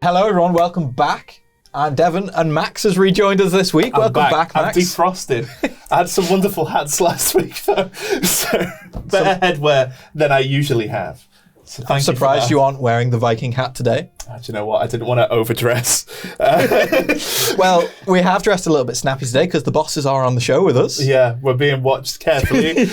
Hello everyone, welcome back. And Devan and Max has rejoined us this week. Welcome back, Max. I'm defrosted. I had some wonderful hats last week, though. So better headwear than I usually have. So I'm surprised you aren't wearing the Viking hat today. Do you know what? I didn't want to overdress. Well, we have dressed a little bit snappy today because the bosses are on the show with us. Yeah, we're being watched carefully.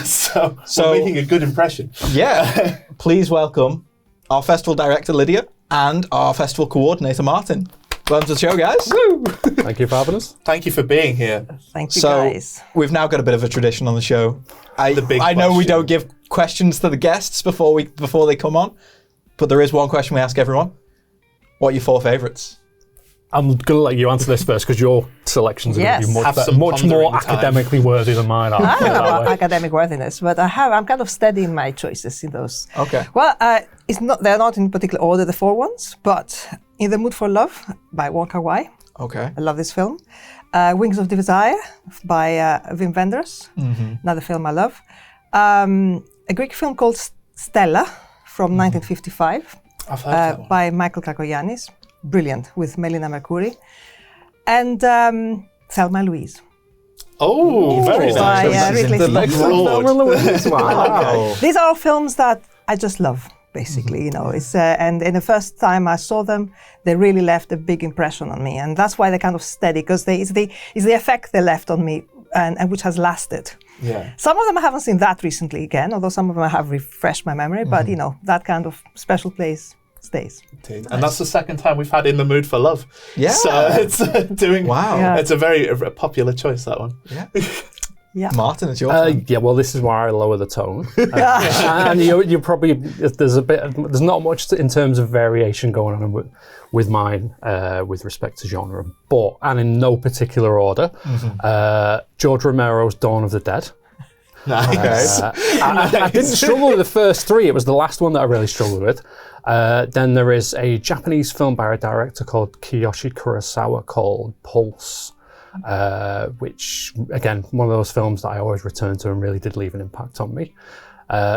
So we're making a good impression. Yeah. Please welcome our festival director, Lydia, and our festival coordinator, Martin. Welcome to the show, guys. Woo! Thank you for having us. Thank you for being here. Thank you, guys. We've now got a bit of a tradition on the show. I know question. we don't give questions to the guests before they come on, but there is one question we ask everyone. What are your 4 favourites? I'm going to let you answer this first because your selections are going to be much more academically worthy than mine are. I don't know about academic worthiness, but I'm kind of steady in my choices in those. Okay. Well, they're not in particular order, the 4 ones, but In the Mood for Love by Wong Kar-wai. Okay. I love this film. Wings of Desire by Wim Wenders, another film I love. A Greek film called Stella from 1955 I've heard that one. by Michael Kakoyannis. Brilliant, with Melina Mercouri. And Thelma and Louise. Oh, very by nice. Ridley Scott. Wow. These are all films that I just love, basically. You know, it's and in the first time I saw them, they really left a big impression on me, and that's why they're kind of steady, because it's the effect they left on me, and which has lasted. Yeah. Some of them I haven't seen that recently again, although some of them have refreshed my memory. But you know, that kind of special place stays. Indeed. And that's the second time we've had In the Mood for Love. Yeah. So it's doing. Wow. Yeah. It's a very popular choice, that one. Yeah. Yeah. Martin, it's your turn. Yeah, well, this is where I lower the tone. And you probably, there's not much in terms of variation going on with mine with respect to genre, and in no particular order, George Romero's Dawn of the Dead. Nice. I didn't struggle with the first 3. It was the last one that I really struggled with. Then there is a Japanese film by a director called Kiyoshi Kurosawa called Pulse, which, again, one of those films that I always return to and really did leave an impact on me.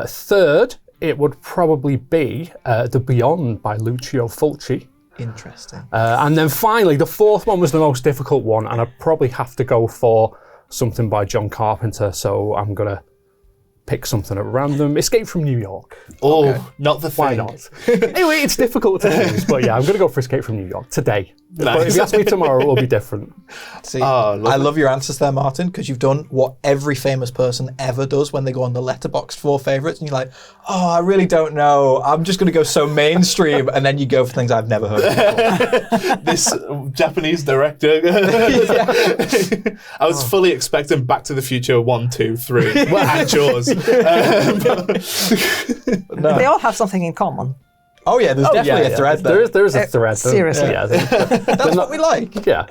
Third, it would probably be The Beyond by Lucio Fulci. Interesting. And then finally, the 4th one was the most difficult one, and I'd probably have to go for something by John Carpenter, so I'm going to pick something at random. Escape from New York. Oh, Okay. not the thing. Why not? Anyway, it's difficult to choose, but yeah, I'm going to go for Escape from New York today. But if Nice. you ask me tomorrow, it will be different. See, Oh, lovely. I love your answers there, Martin, because you've done what every famous person ever does when they go on the Letterboxd 4 favourites, and you're like, oh, I really don't know. I'm just going to go so mainstream, and then you go for things I've never heard of before. This Japanese director. I was fully expecting Back to the Future 1, 2, 3, and Jaws. No. They all have something in common. Oh yeah, there's definitely a thread there. There is a thread. Seriously. Yeah, That's what we like. yeah.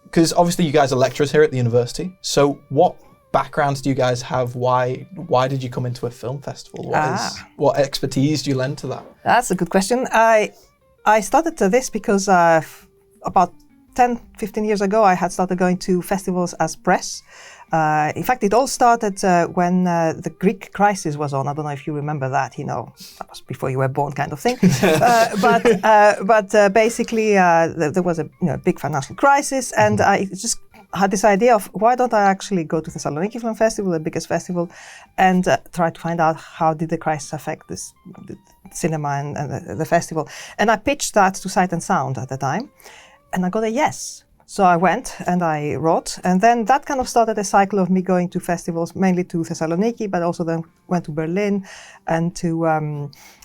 Because obviously you guys are lecturers here at the university, so what backgrounds do you guys have? Why did you come into a film festival? What expertise do you lend to that? That's a good question. I started this because about 10, 15 years ago, I had started going to festivals as press. In fact, it all started when the Greek crisis was on. I don't know if you remember that. You know, that was before you were born, kind of thing. But basically, there was a big financial crisis, and I just had this idea of why don't I actually go to Thessaloniki Film Festival, the biggest festival, and try to find out how did the crisis affect the cinema and the festival. And I pitched that to Sight and Sound at the time, and I got a yes. So I went and I wrote, and then that kind of started a cycle of me going to festivals, mainly to Thessaloniki, but also then went to Berlin, and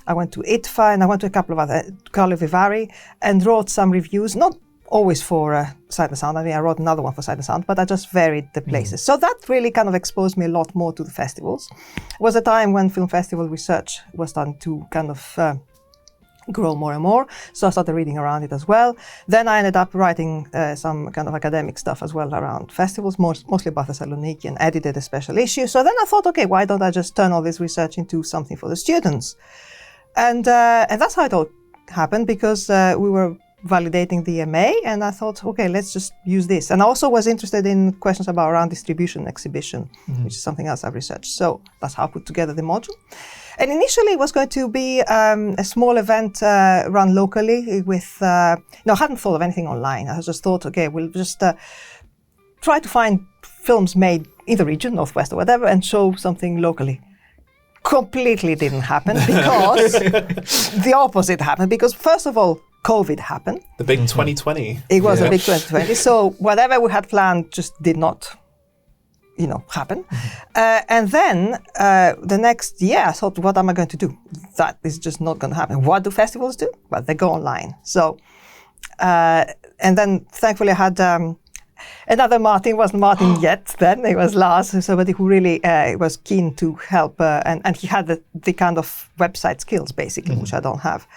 I went to ITFA, and I went to a couple of other, Carlo Vivari, and wrote some reviews, not always for Sight and Sound. I mean, I wrote another one for Sight and Sound, but I just varied the places. So that really kind of exposed me a lot more to the festivals. It was a time when film festival research was starting to kind of grow more and more, so I started reading around it as well. Then I ended up writing some kind of academic stuff as well around festivals, mostly about Thessaloniki, and edited a special issue. So then I thought, okay, why don't I just turn all this research into something for the students? And that's how it all happened, because we were validating the MA, and I thought, okay, let's just use this. And I also was interested in questions about around distribution, exhibition, which is something else I've researched. So that's how I put together the module. And initially it was going to be a small event run locally with, I hadn't thought of anything online. I just thought, okay, we'll just try to find films made in the region, Northwest or whatever, and show something locally. Completely didn't happen because the opposite happened. Because first of all, COVID happened. The big 2020. It was a big 2020. So whatever we had planned just did not, happen. And then the next year, I thought, what am I going to do? That is just not going to happen. What do festivals do? Well, they go online. So, and then thankfully I had another Martin. Wasn't Martin yet then. It was Lars, somebody who really was keen to help. And he had the kind of website skills, basically, which I don't have.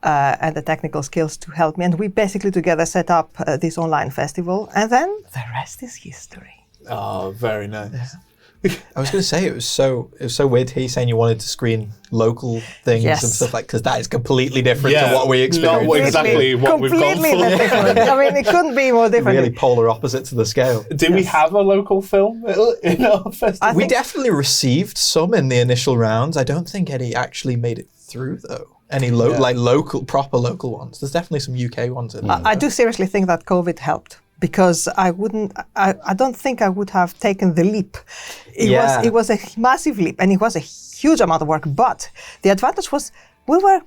And the technical skills to help me. And we basically together set up this online festival. And then the rest is history. Oh, very nice. I was going to say it was so weird here saying you wanted to screen local things and stuff because that is completely different to what we experienced. Not exactly what we've gone for. Different. I mean, it couldn't be more different. Really polar opposites of the scale. Do we have a local film in our festival? We definitely received some in the initial rounds. I don't think any actually made it through though. Any proper local ones. There's definitely some UK ones in there. I do seriously think that COVID helped. Because I don't think I would have taken the leap. It was a massive leap and it was a huge amount of work. But the advantage was we were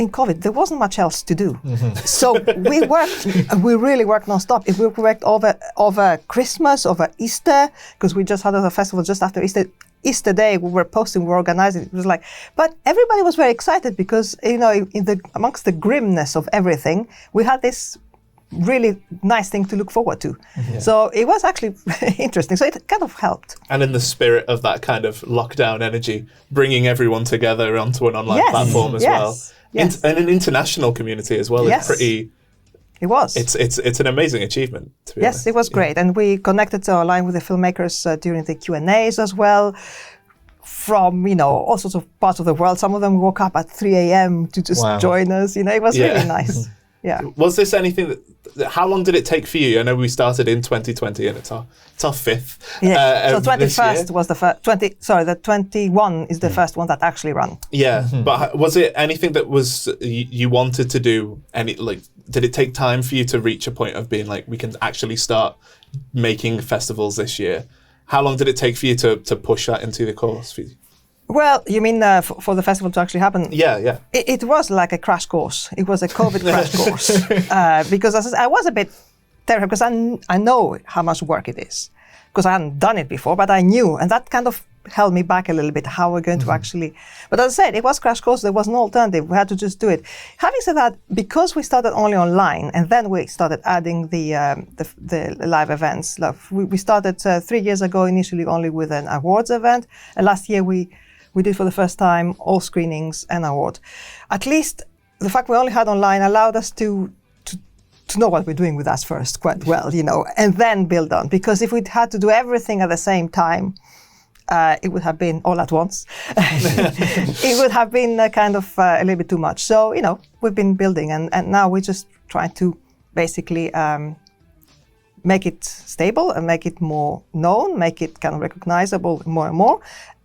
in COVID, there wasn't much else to do. So we really worked non-stop. We worked over Christmas, over Easter, because we just had a festival just after Easter Day, we were posting, we were organizing. It was but everybody was very excited because, amongst the grimness of everything, we had this really nice thing to look forward to. So it was actually interesting. So it kind of helped. And in the spirit of that kind of lockdown energy, bringing everyone together onto an online platform as well. Yes. And an international community as well. Yes. It was. It's an amazing achievement, to be honest. Yes, it was great. And we connected online with the filmmakers during the Q&As as well. From, all sorts of parts of the world. Some of them woke up at 3 a.m. to just join us. It was really nice. Yeah. Was this anything how long did it take for you? I know we started in 2020 and it's our fifth. Yeah. So 21st was the first. The 21 is the first one that actually ran. Yeah. But was it anything that was you wanted to do? Did it take time for you to reach a point of being we can actually start making festivals this year? How long did it take for you to push that into the course for you? Well, you mean for the festival to actually happen? Yeah. It was like a crash course. It was a COVID crash course. Because I was a bit terrified because I know how much work it is. Because I hadn't done it before, but I knew. And that kind of held me back a little bit, how we're going to actually... But as I said, it was crash course. There was no alternative. We had to just do it. Having said that, because we started only online, and then we started adding the live events. We started 3 years ago initially only with an awards event. And last year we did for the first time all screenings and award. At least the fact we only had online allowed us to know what we're doing with us first quite well, and then build on. Because if we'd had to do everything at the same time, it would have been all at once. It would have been a little bit too much. So, we've been building and now we're just trying to basically make it stable and make it more known, make it kind of recognizable more and more.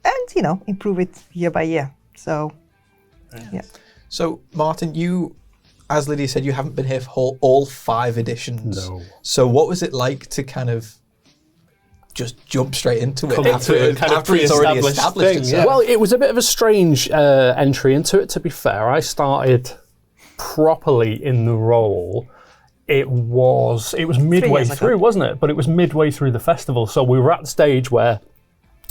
And, improve it year by year. So, yeah. So, Martin, you, as Lydia said, you haven't been here for all 5 editions. No. So what was it like to kind of just jump straight into it after it's already established itself? Well, it was a bit of a strange entry into it, to be fair. I started properly in the role. It was midway through, wasn't it? But it was midway through the festival. So we were at the stage where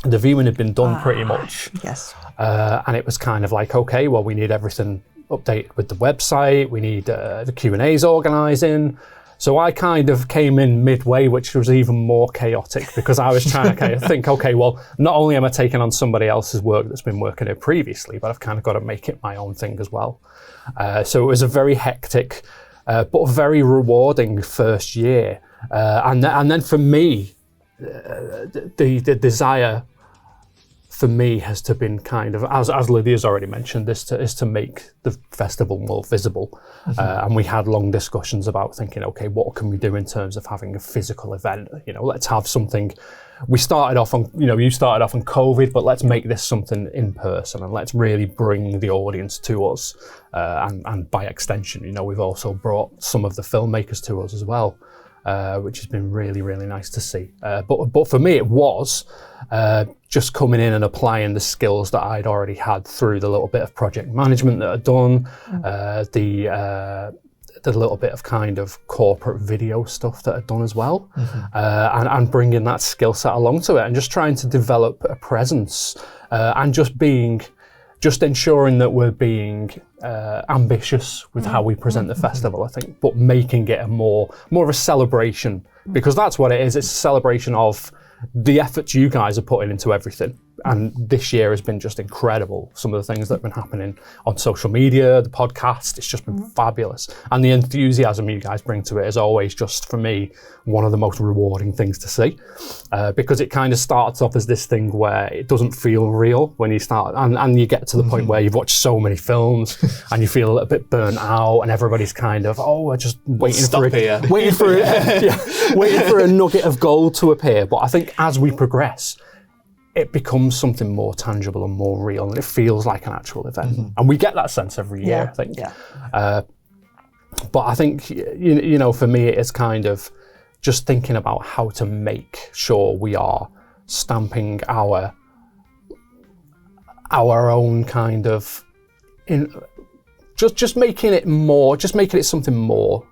the viewing had been done pretty much. Yes. And it was kind of okay, well, we need everything updated with the website. We need the Q&As organising. So I kind of came in midway, which was even more chaotic because I was trying to think, okay, well, not only am I taking on somebody else's work that's been working here previously, but I've kind of got to make it my own thing as well. So it was a very hectic, but very rewarding first year. And then for me, the desire for me has to been kind of, as Lydia's already mentioned, is to make the festival more visible. And we had long discussions about thinking, okay, what can we do in terms of having a physical event? Let's have something we started off on, you started off on COVID, but let's make this something in person and let's really bring the audience to us. And by extension, we've also brought some of the filmmakers to us as well, which has been really, really nice to see. But for me, it was just coming in and applying the skills that I'd already had through the little bit of project management that I'd done, the little bit of kind of corporate video stuff that I'd done as well, and bringing that skill set along to it and just trying to develop a presence and just ensuring that we're being ambitious with how we present the festival, I think, but making it a more of a celebration, because that's what it is. It's a celebration of the efforts you guys are putting into everything. And this year has been just incredible. Some of the things that have been happening on social media, the podcast, it's just been fabulous. And the enthusiasm you guys bring to it is always just, for me, one of the most rewarding things to see. Because it kind of starts off as this thing where it doesn't feel real when you start, and you get to the point where you've watched so many films and you feel a little bit burnt out, and everybody's kind of, we're just waiting for a nugget of gold to appear. But I think as we progress, it becomes something more tangible and more real, and it feels like an actual event. And we get that sense every year, I think. But I think, for me, it's kind of just thinking about how to make sure we are stamping our own kind of, just making it something more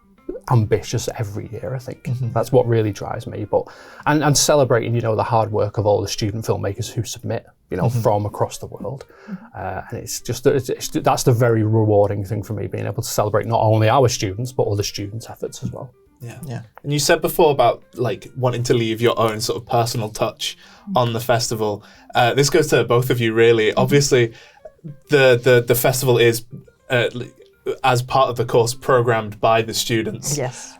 ambitious every year, I think. That's what really drives me. But and celebrating, the hard work of all the student filmmakers who submit, from across the world. And it's that's the very rewarding thing for me, being able to celebrate not only our students but other students' efforts as well. Yeah. And you said before about like wanting to leave your own sort of personal touch on the festival. This goes to both of you, really. Obviously, the festival is as part of the course programmed by the students. Yes.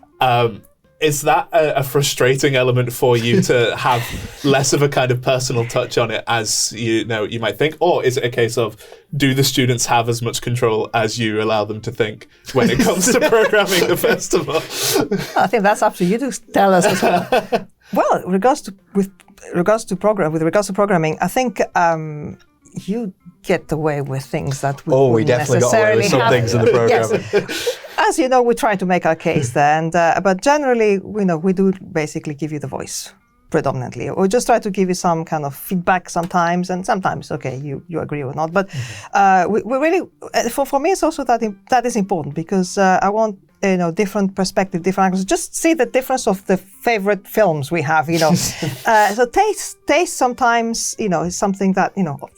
Is that a frustrating element for you to have less of a kind of personal touch on it as you might think? Or is it a case of, do the students have as much control as you allow them to think when it comes to programming the festival? I think that's up to you to tell us as well. Well, with regards to programming, I think you get away with things that we definitely got away with some things in the program. Yes. As you know, we try to make our case there, and but generally, we do basically give you the voice predominantly, or just try to give you some kind of feedback sometimes, and sometimes, okay, you agree or not. But we really, for me, it's also that is important, because I want different perspective, different angles. Just see the difference of the favorite films we have. So taste sometimes is something that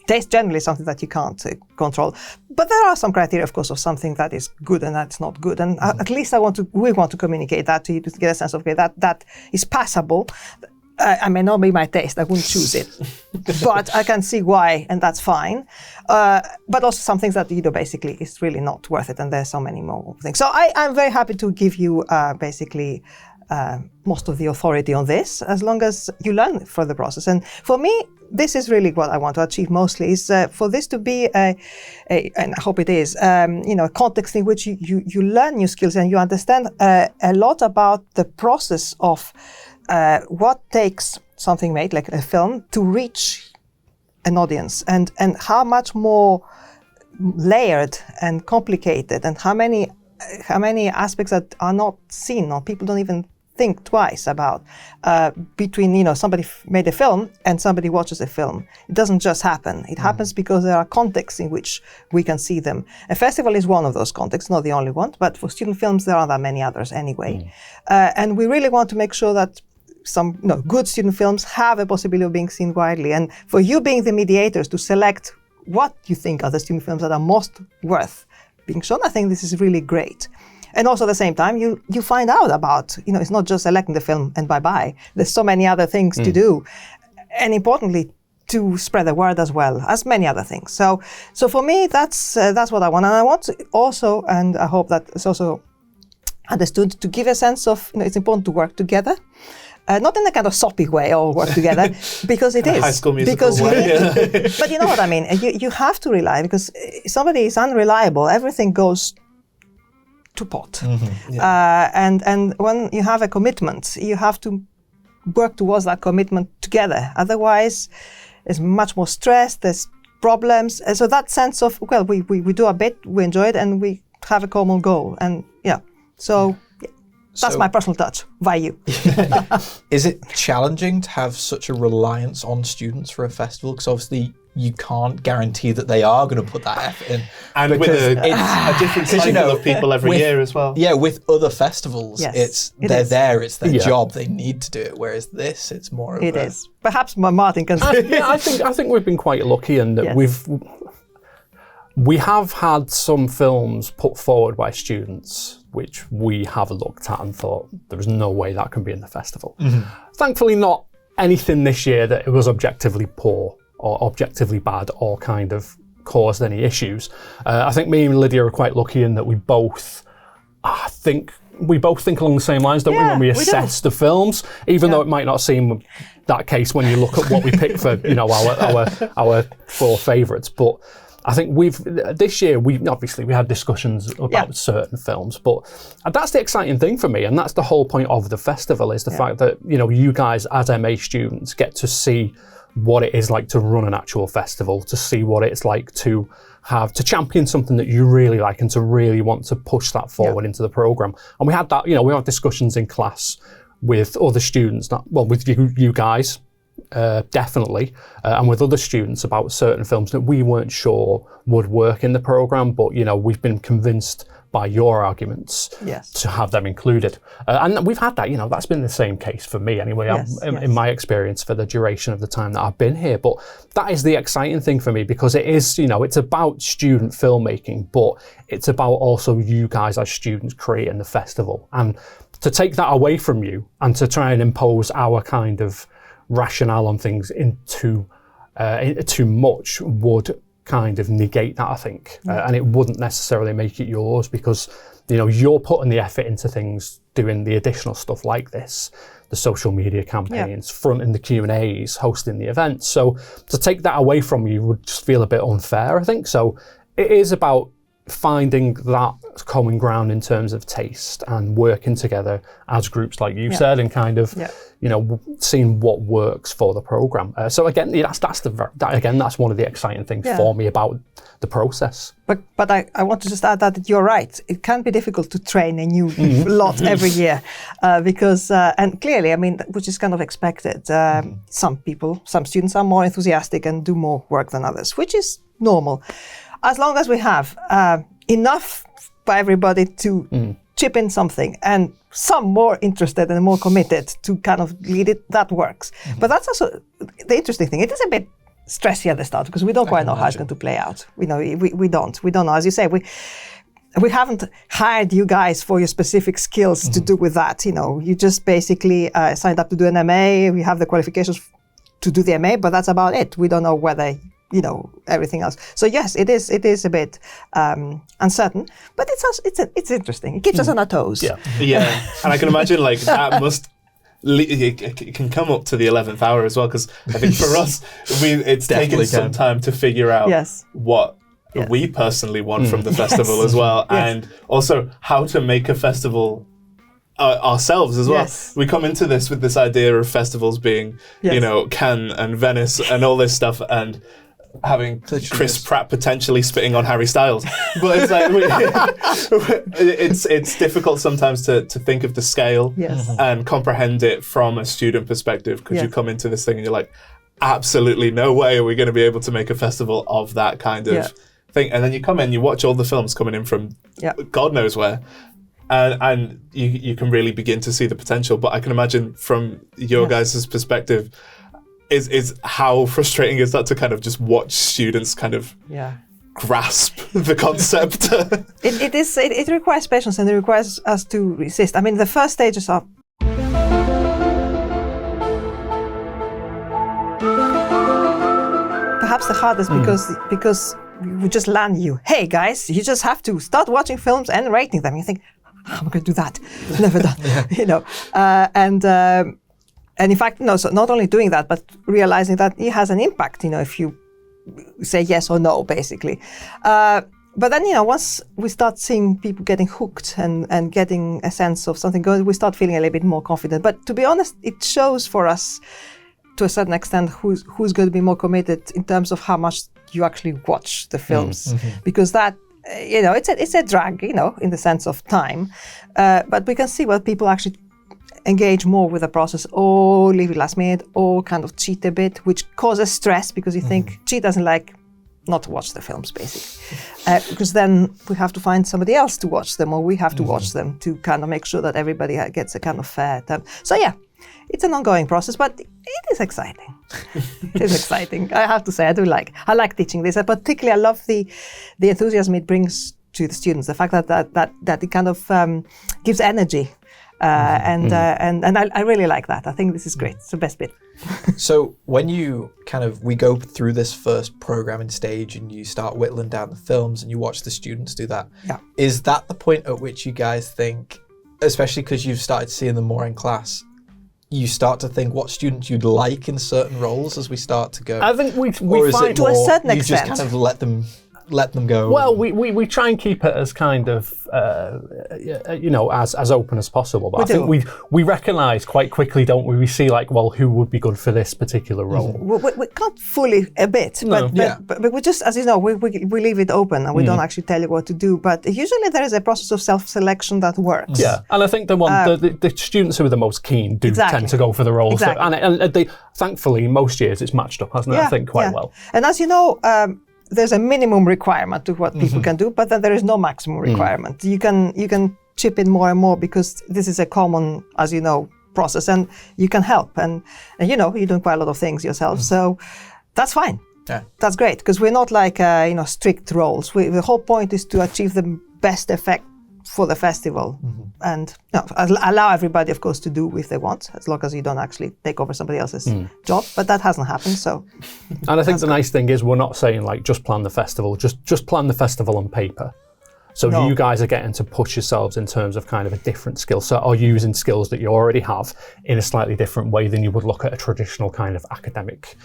taste generally is something that you can't control. But there are some criteria, of course, of something that is good and that's not good. And at least we want to communicate that to you, to get a sense of, okay, that is passable. I may not be my taste, I wouldn't choose it, but I can see why, and that's fine. But also some things that basically is really not worth it, and there's so many more things. So I'm very happy to give you basically most of the authority on this, as long as you learn for the process. And for me, this is really what I want to achieve mostly, is for this to be and I hope it is, a context in which you learn new skills and you understand a lot about the process of what takes something made, like a film, to reach an audience, and how much more layered and complicated, and how many aspects that are not seen, or people don't even think twice about, between somebody made a film and somebody watches a film. It doesn't just happen. It happens because there are contexts in which we can see them. A festival is one of those contexts, not the only one, but for student films there aren't that many others anyway. And we really want to make sure that some good student films have a possibility of being seen widely, and for you being the mediators to select what you think are the student films that are most worth being shown. I think this is really great. And also at the same time, you find out about, it's not just selecting the film and bye-bye. There's so many other things to do, and importantly, to spread the word as well as many other things. So for me, that's what I want, and I want to also, and I hope that it's also understood, to give a sense of, it's important to work together. Not in a kind of soppy way, all work together, because it is. High School Musical way. But you know what I mean. You have to rely, because if somebody is unreliable, everything goes to pot. And when you have a commitment, you have to work towards that commitment together. Otherwise, there's much more stress, there's problems. And so that sense of, well, we do a bit, we enjoy it, and we have a common goal. And that's my personal touch. Why you? Is it challenging to have such a reliance on students for a festival? Because obviously you can't guarantee that they are going to put that effort in. And with a different cycle of people every year as well. Yeah, with other festivals, Yes, they're there, it's their job, they need to do it. Whereas this, it's more of It is. Perhaps Martin can say. I think we've been quite lucky in that we have had some films put forward by students which we have looked at and thought there's no way that can be in the festival. Thankfully, not anything this year that it was objectively poor or objectively bad or kind of caused any issues. I think me and Lydia are quite lucky in that we both think along the same lines, don't we, when we assess the films, even though it might not seem that case when you look at what we picked for our 4 favourites. But I think this year we had discussions about certain films, but that's the exciting thing for me, and that's the whole point of the festival, is the fact that you guys as MA students get to see what it is like to run an actual festival, to see what it's like to champion something that you really like and to really want to push that forward into the programme. And we had that, we had discussions in class with other students, with you guys, definitely, and with other students about certain films that we weren't sure would work in the programme, but we've been convinced by your arguments to have them included. And we've had that, that's been the same case for me anyway, in my experience for the duration of the time that I've been here. But that is the exciting thing for me, because it is, it's about student filmmaking, but it's about also you guys as students creating the festival. And to take that away from you and to try and impose our kind of rationale on things into too much would kind of negate that, I think, and it wouldn't necessarily make it yours, because you're putting the effort into things, doing the additional stuff like this, the social media campaigns, fronting the Q&As, hosting the events. So to take that away from you would just feel a bit unfair, I think. So it is about finding that common ground in terms of taste and working together as groups, like you said, and kind of seeing what works for the program. So again, that's one of the exciting things for me about the process. But I want to just add that you're right. It can be difficult to train a new lot every year because, and clearly, I mean, which is kind of expected. Some students are more enthusiastic and do more work than others, which is normal. As long as we have enough for everybody to chip in something, and some more interested and more committed to kind of lead it, that works. But that's also the interesting thing. It is a bit stressy at the start because we don't quite know how it's going to play out. We don't know. As you say, we haven't hired you guys for your specific skills to do with that. You just basically signed up to do an MA. We have the qualifications to do the MA, but that's about it. We don't know whether everything else. So yes, it is a bit uncertain, but it's interesting. It keeps us on our toes. Yeah. And I can imagine that it can come up to the 11th hour as well, because I think for us, it's taken some time to figure out what we personally want from the festival as well, and also how to make a festival ourselves as well. We come into this with this idea of festivals being, Cannes and Venice and all this stuff, and having Chris Pratt potentially spitting on Harry Styles, but it's like it's difficult sometimes to think of the scale and comprehend it from a student perspective, because you come into this thing and you're like, absolutely no way are we going to be able to make a festival of that kind of thing, and then you come in, you watch all the films coming in from God knows where, and you can really begin to see the potential. But I can imagine from your guys' perspective, is how frustrating is that to kind of just watch students kind of grasp the concept? It requires patience, and it requires us to resist. I mean, the first stages are perhaps the hardest because we just land you. Hey guys, you just have to start watching films and rating them. You think, how am I going to do that? Never done. And in fact, so not only doing that, but realizing that it has an impact, if you say yes or no, basically. but then, once we start seeing people getting hooked and getting a sense of something good, we start feeling a little bit more confident. But to be honest, it shows for us to a certain extent who's going to be more committed in terms of how much you actually watch the films, because that, it's a drag, in the sense of time. But we can see what people actually engage more with the process, or leave it last minute, or kind of cheat a bit, which causes stress because you think cheat doesn't like not to watch the films, basically. Because then we have to find somebody else to watch them, or we have to watch them to kind of make sure that everybody gets a kind of fair time. So yeah, it's an ongoing process, but it is exciting. It is exciting. I have to say, I like teaching this. I particularly love the enthusiasm it brings to the students. The fact that it kind of gives energy. And I really like that. I think this is great. It's the best bit. So when we go through this first programming stage and you start whittling down the films and you watch the students do that, is that the point at which you guys think, especially because you've started seeing them more in class, you start to think what students you'd like in certain roles as we start to go? I think we find to a certain you extent. just kind of let them go? Well, we try and keep it as kind of, as open as possible. But I think we recognise quite quickly, don't we? We see who would be good for this particular role. We can't fully a bit, but we just, as you know, we leave it open and we don't actually tell you what to do. But usually there is a process of self-selection that works. Yeah, and I think the students who are the most keen do tend to go for the roles. Exactly. And they, thankfully, in most years it's matched up, hasn't it? I think quite well. And as you know, there's a minimum requirement to what people can do, but then there is no maximum requirement. You can chip in more and more because this is a common, as you know, process, and you can help. And you're doing quite a lot of things yourself, so that's fine. Yeah. That's great because we're not like strict roles. The whole point is to achieve the best effect for the festival, and allow everybody, of course, to do if they want, as long as you don't actually take over somebody else's job. But that hasn't happened, so. And I think the nice thing is we're not saying just plan the festival, just plan the festival on paper. So you guys are getting to push yourselves in terms of kind of a different skill set, or using skills that you already have in a slightly different way than you would look at a traditional kind of academic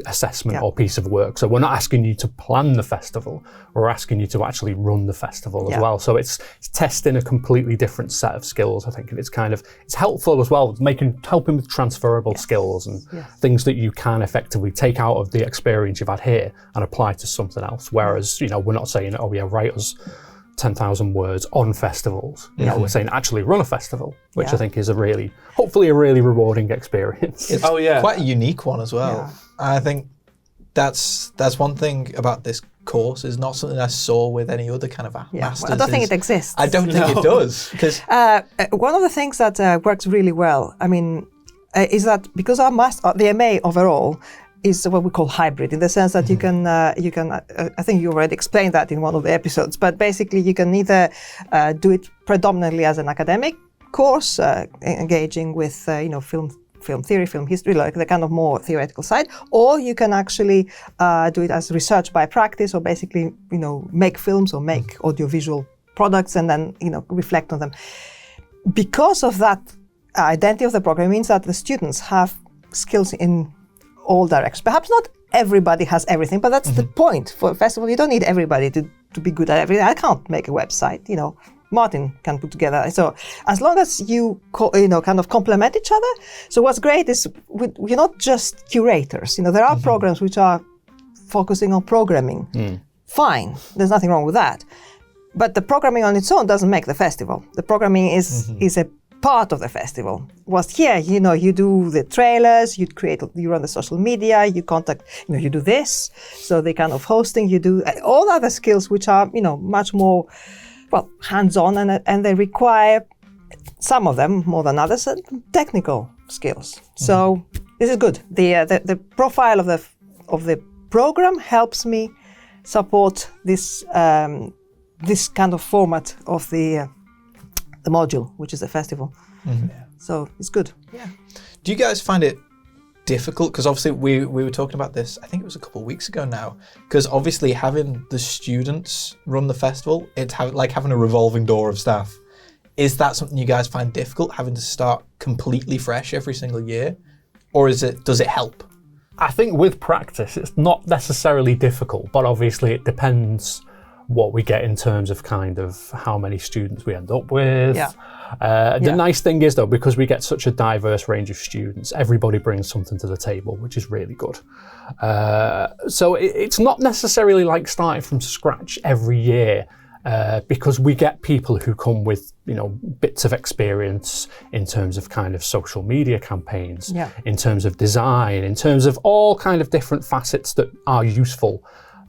assessment or piece of work. So we're not asking you to plan the festival, we're asking you to actually run the festival as well. So it's testing a completely different set of skills, I think, and it's helpful as well, helping with transferable skills and things that you can effectively take out of the experience you've had here and apply to something else. Whereas, we're not saying, write us 10,000 words on festivals. We're saying actually run a festival, which I think is hopefully a really rewarding experience. It's quite a unique one as well. Yeah. I think that's one thing about this course, is not something I saw with any other kind of masters. I don't think it exists. I don't think it does. Because one of the things that works really well, is that because the MA overall is what we call hybrid, in the sense that you can I think you already explained that in one of the episodes, but basically you can either do it predominantly as an academic course, engaging with film theory, film history, like the kind of more theoretical side, or you can actually do it as research by practice, or basically make films or make audiovisual products and then reflect on them. Because of that identity of the program, it means that the students have skills in all directions. Perhaps not everybody has everything, but that's the point. For a festival, you don't need everybody to be good at everything. I can't make a website, Martin can put together. So as long as you kind of complement each other. So what's great is we're not just curators. There are programs which are focusing on programming. Fine, there's nothing wrong with that. But the programming on its own doesn't make the festival. The programming is a part of the festival. Was here, you do the trailers, you run the social media, you contact, you do this. So the kind of hosting, you do all other skills which are, much more, hands-on, and they require, some of them more than others, technical skills. So this is good. The profile of the program helps me support this this kind of format of the module, which is the festival. So it's good. Yeah. Do you guys find it difficult? Because obviously we were talking about this, I think it was a couple of weeks ago now, because obviously having the students run the festival, it's like having a revolving door of staff. Is that something you guys find difficult, having to start completely fresh every single year? Or does it help? I think with practice, it's not necessarily difficult, but obviously it depends what we get in terms of kind of how many students we end up with. Yeah. The nice thing is though, because we get such a diverse range of students, everybody brings something to the table, which is really good. So it's not necessarily like starting from scratch every year, because we get people who come with, bits of experience in terms of kind of social media campaigns, in terms of design, in terms of all kind of different facets that are useful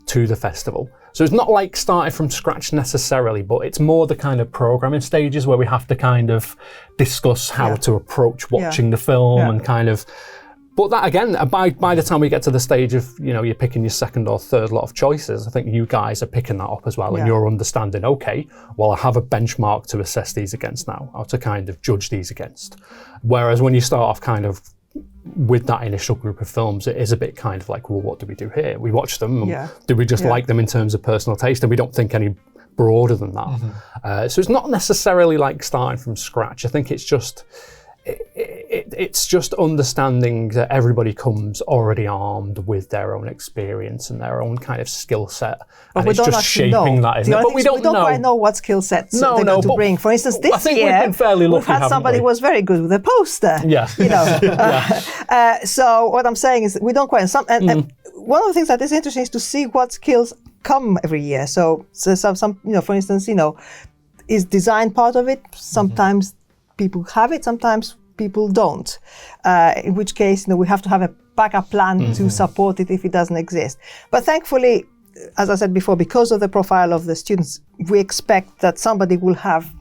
to the festival. So it's not like starting from scratch necessarily, but it's more the kind of programming stages where we have to kind of discuss how to approach watching the film and kind of. But that again, by the time we get to the stage of, you're picking your second or third lot of choices, I think you guys are picking that up as well, and you're understanding, okay, well, I have a benchmark to assess these against now, or to kind of judge these against. Whereas when you start off kind of with that initial group of films, it is a bit kind of like, well, what do we do here? We watch them, do we just like them in terms of personal taste, and we don't think any broader than that. So it's not necessarily like starting from scratch. I think it's just understanding that everybody comes already armed with their own experience and their own kind of skill set, and it's just shaping that, isn't it? But we don't quite know what skill sets they're going to bring. For instance, this year we've been fairly lucky, had somebody who was very good with a poster. So what I'm saying is we don't quite. And one of the things that is interesting is to see what skills come every year. So some for instance, is design part of it? Sometimes people have it, sometimes people don't. In which case, we have to have a backup plan to support it if it doesn't exist. But thankfully, as I said before, because of the profile of the students, we expect that somebody will have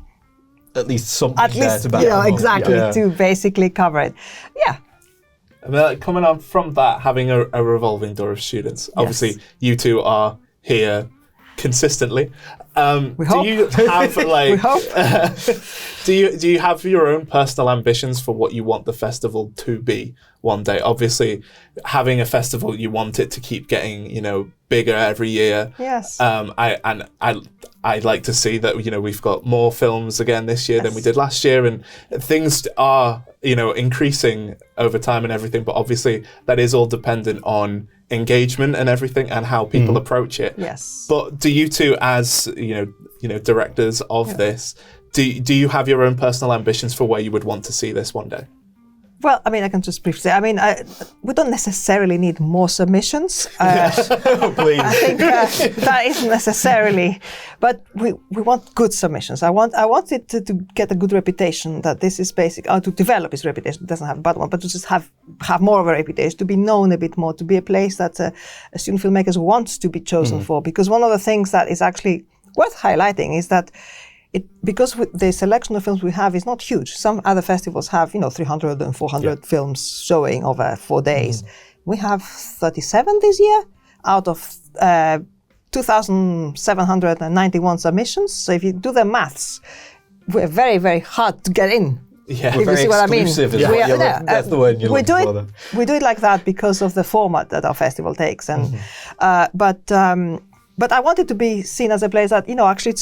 at least something there to back to basically cover it. Yeah. And then, coming on from that, having a revolving door of students. Obviously, you two are here consistently. We hope. Do you have we hope. do you have your own personal ambitions for what you want the festival to be one day? Obviously, having a festival, you want it to keep getting bigger every year. Yes. I'd like to see that we've got more films again this year than we did last year, and things are increasing over time and everything. But obviously, that is all dependent on engagement and everything, and how people approach it. Yes. But do you two, as directors of this, do you have your own personal ambitions for where you would want to see this one day? Well, I can just briefly say, we don't necessarily need more submissions. Please. I think that isn't necessarily, but we want good submissions. I want it to get a good reputation, that this is basic, to develop its reputation. It doesn't have a bad one, but to just have more of a reputation, to be known a bit more, to be a place that student filmmakers want to be chosen for. Because one of the things that is actually worth highlighting is that because the selection of films we have is not huge. Some other festivals have, 300 and 400 films showing over 4 days. We have 37 this year out of 2,791 submissions. So if you do the maths, we're very, very hard to get in. Yeah, we're very exclusive. That's the word you're looking for. We do it like that because of the format that our festival takes, and but I want it to be seen as a place that actually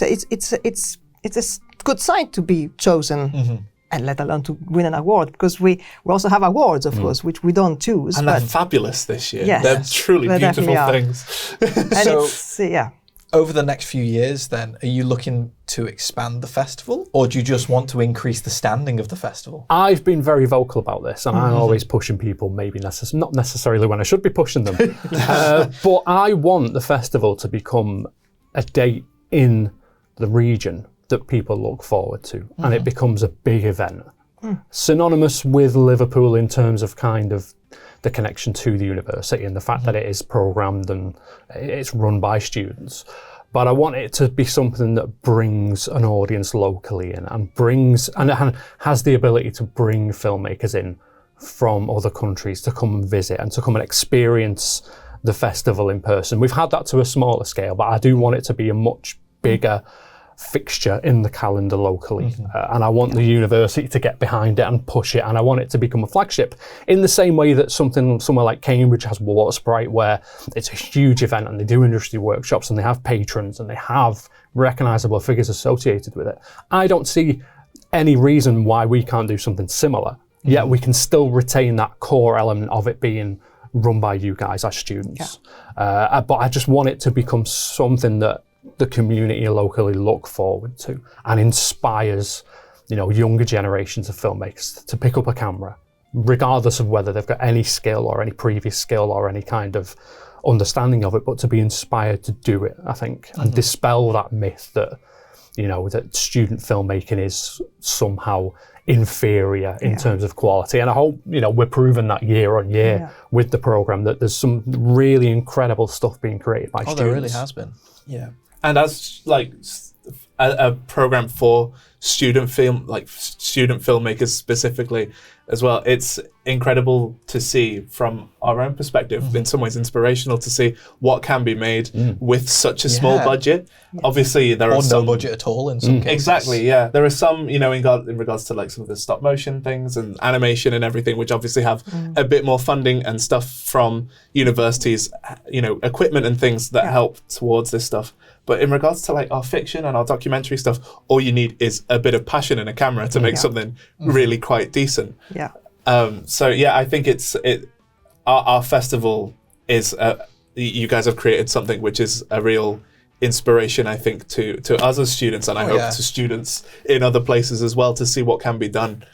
it's a good sign to be chosen, and let alone to win an award, because we also have awards, of course, which we don't choose. And they're fabulous this year. Yes, they're truly beautiful things. And so, over the next few years, then, are you looking to expand the festival, or do you just want to increase the standing of the festival? I've been very vocal about this, and I'm always pushing people, maybe not necessarily when I should be pushing them, but I want the festival to become a date in the region that people look forward to, and it becomes a big event, synonymous with Liverpool in terms of kind of the connection to the university and the fact that it is programmed and it's run by students. But I want it to be something that brings an audience locally in, and has the ability to bring filmmakers in from other countries to come and visit and to come and experience the festival in person. We've had that to a smaller scale, but I do want it to be a much bigger fixture in the calendar locally, and I want the university to get behind it and push it, and I want it to become a flagship in the same way that somewhere like Cambridge has Water Sprite, where it's a huge event and they do industry workshops and they have patrons and they have recognisable figures associated with it. I don't see any reason why we can't do something similar, yet we can still retain that core element of it being run by you guys as students. But I just want it to become something that the community locally look forward to and inspires, younger generations of filmmakers to pick up a camera, regardless of whether they've got any skill or any previous skill or any kind of understanding of it, but to be inspired to do it, I think, and dispel that myth that, that student filmmaking is somehow inferior in terms of quality. And I hope, we're proving that year on year with the program, that there's some really incredible stuff being created by students. There really has been. Yeah. And as a program for student filmmakers specifically as well, it's incredible to see from our own perspective, in some ways inspirational to see what can be made with such a small budget. Obviously there are some, no budget at all in some cases. Exactly, yeah. There are some, in regards to some of the stop motion things and animation and everything, which obviously have a bit more funding and stuff from universities, equipment and things that help towards this stuff. But in regards to our fiction and our documentary stuff, all you need is a bit of passion and a camera to make something really quite decent. Yeah. I think our festival is, you guys have created something which is a real inspiration, I think, to us as students, and I hope to students in other places as well, to see what can be done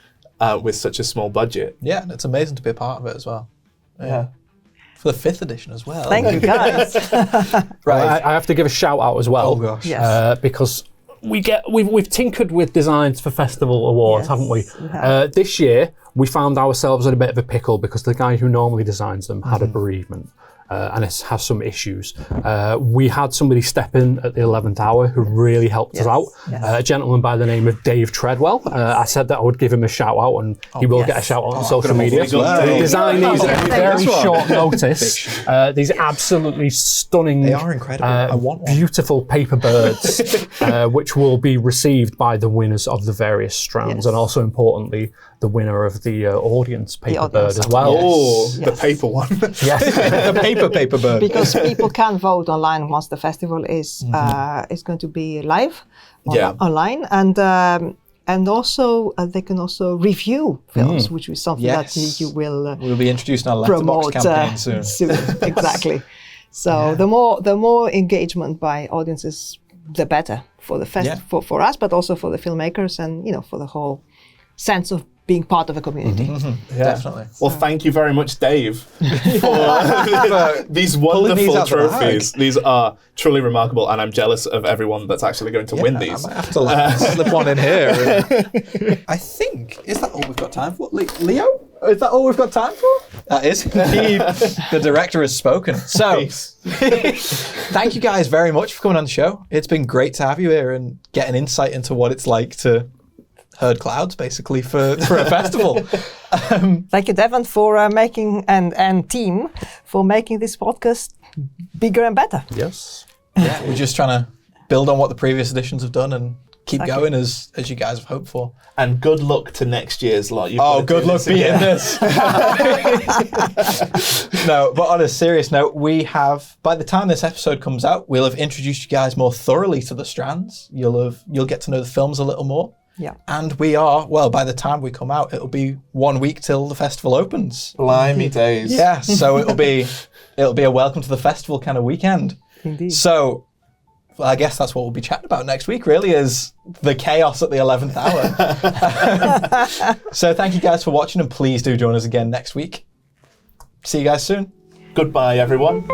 with such a small budget. Yeah, and it's amazing to be a part of it as well. Yeah. For the 5th edition as well. Thank you, guys. Right. I have to give a shout out as well. Oh gosh. Yes. Because we've tinkered with designs for festival awards, haven't we? This year we found ourselves in a bit of a pickle because the guy who normally designs them had a bereavement. And it has some issues. We had somebody step in at the 11th hour who really helped us out. Yes. A gentleman by the name of Dave Treadwell. I said that I would give him a shout out, and he will get a shout out on social media. He designed these at very short notice. These absolutely stunning, they are incredible. I want one. Beautiful paper birds, which will be received by the winners of the various strands, and also importantly, the winner of the audience paper bird as well. The paper one. Yes. The paper bird. Because people can vote online once the festival is going to be live online, and also they can also review films, which is something that you will we'll be introducing our letterbox campaign soon. Exactly. So the more engagement by audiences, the better for the for us, but also for the filmmakers, and for the whole sense of being part of a community. Definitely. Well, thank you very much, Dave, for these wonderful trophies. These are truly remarkable, and I'm jealous of everyone that's actually going to win these. I might have to slip one in here. I think, is that all we've got time for? Leo? Is that all we've got time for? That is indeed. The director has spoken. So, thank you guys very much for coming on the show. It's been great to have you here and get an insight into what it's like to herd clouds, basically, for a festival. Thank you, Devan, for making and team for making this podcast bigger and better. Yes. Yeah, we're just trying to build on what the previous editions have done and keep going as you guys have hoped for. And good luck to next year's lot. Good luck beating this. No, but on a serious note, we have, by the time this episode comes out, we'll have introduced you guys more thoroughly to the strands. You'll get to know the films a little more. Yeah. And we are, by the time we come out, it'll be 1 week till the festival opens. Blimey days. Yeah, so it'll be a welcome to the festival kind of weekend. Indeed. So I guess that's what we'll be chatting about next week, really, is the chaos at the 11th hour. So thank you guys for watching, and please do join us again next week. See you guys soon. Goodbye, everyone.